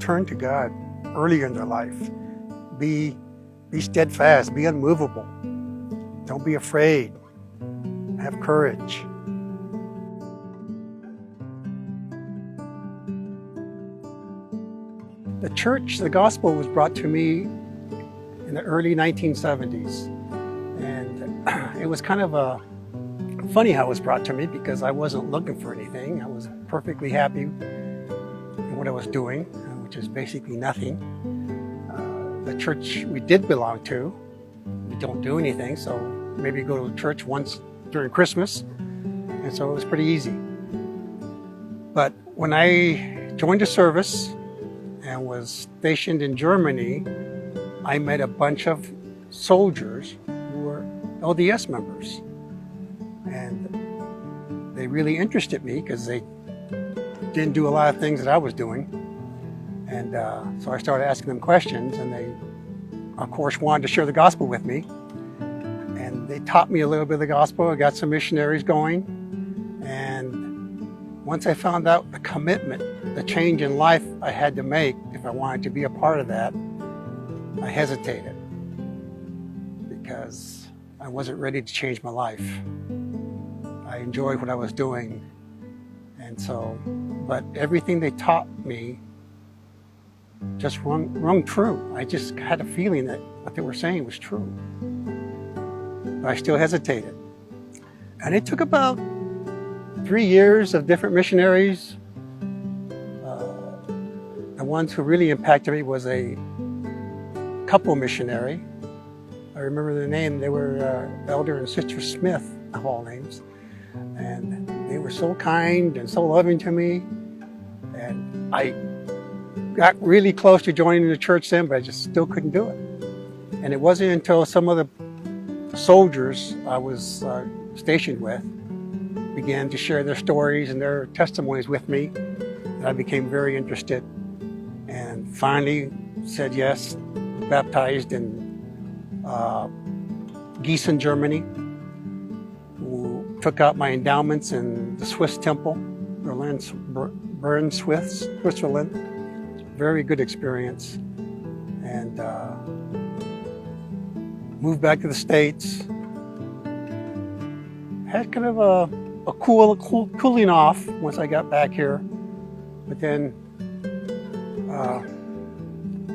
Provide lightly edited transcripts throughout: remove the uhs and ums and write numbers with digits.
turn to God earlier in their life. Be steadfast, be unmovable. Don't be afraid. Have courage. The church, the gospel was brought to me in the early 1970s. And it was kind of funny how it was brought to me because I wasn't looking for anything. I was perfectly happy in what I was doing, which is basically nothing. The church we did belong to, we don't do anything, so maybe go to church once during Christmas, and so it was pretty easy. But when I joined the service and was stationed in Germany, I met a bunch of soldiers who were LDS members, and they really interested me because they didn't do a lot of things that I was doing. And so I started asking them questions, and they, of course, wanted to share the gospel with me. And they taught me a little bit of the gospel. I got some missionaries going. And once I found out the commitment, the change in life I had to make if I wanted to be a part of that, I hesitated because I wasn't ready to change my life. I enjoyed what I was doing. And so, but everything they taught me just rung true. I just had a feeling that what they were saying was true. But I still hesitated. And it took about 3 years of different missionaries. The ones who really impacted me was a couple missionary. I remember their name. They were Elder and Sister Smith, of all names. And they were so kind and so loving to me. And I got really close to joining the church then, but I just still couldn't do it. And it wasn't until some of the soldiers I was stationed with began to share their stories and their testimonies with me that I became very interested, and finally said yes, baptized in Gießen, Germany, who took out my endowments in the Swiss temple, Bern, Switzerland. Very good experience, and moved back to the States. Had kind of a cooling off once I got back here, but then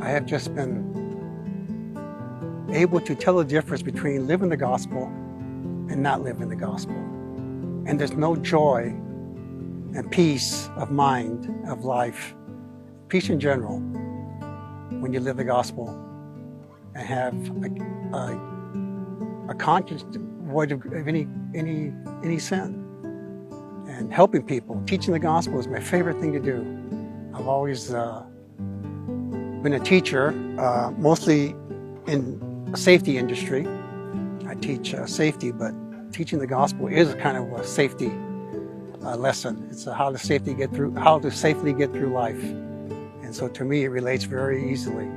I have just been able to tell the difference between living the gospel and not living the gospel. And there's no joy and peace of mind, of life, peace in general, when you live the gospel and have a conscience void of any sin. And helping people, teaching the gospel is my favorite thing to do. I've always been a teacher, mostly in the safety industry. I teach safety, but teaching the gospel is kind of a safety lesson. It's how to safely get through life. And so to me, it relates very easily.